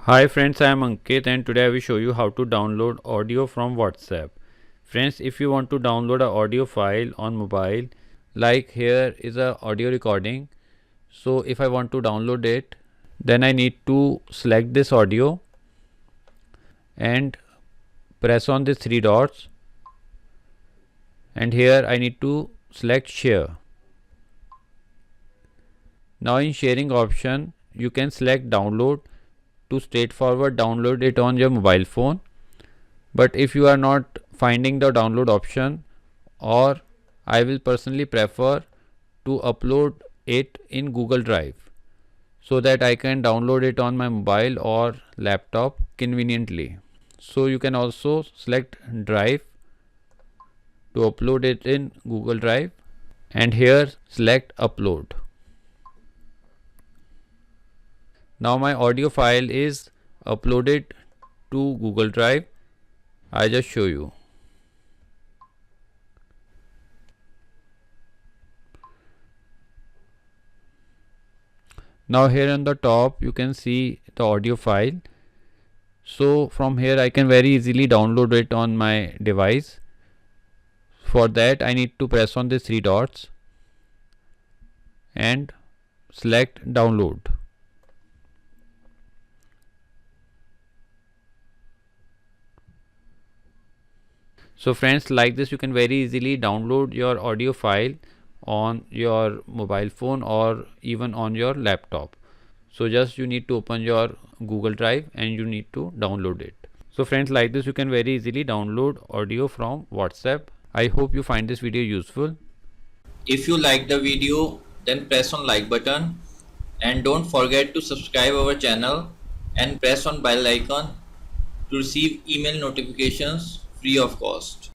Hi friends, I am Ankit and today I will show you how to download audio from WhatsApp. Friends, if you want to download an audio file on mobile, like here is a audio recording. So if I want to download it, then I need to select this audio and press on the three dots, and here I need to select share. Now in sharing option, you can select download to straightforward download it on your mobile phone. But if you are not finding the download option, or I will personally prefer to upload it in Google Drive so that I can download it on my mobile or laptop conveniently. So you can also select Drive to upload it in Google Drive, and here select upload. Now my audio file is uploaded to Google Drive. I just show you. Now here on the top you can see the audio file. So from here I can very easily download it on my device. For that I need to press on the three dots and select download. So friends, like this you can very easily download your audio file on your mobile phone or even on your laptop. So just you need to open your Google Drive and you need to download it. So friends, like this you can very easily download audio from WhatsApp. I hope you find this video useful. If you like the video, then press on like button and don't forget to subscribe our channel and press on bell icon to receive email notifications free of cost.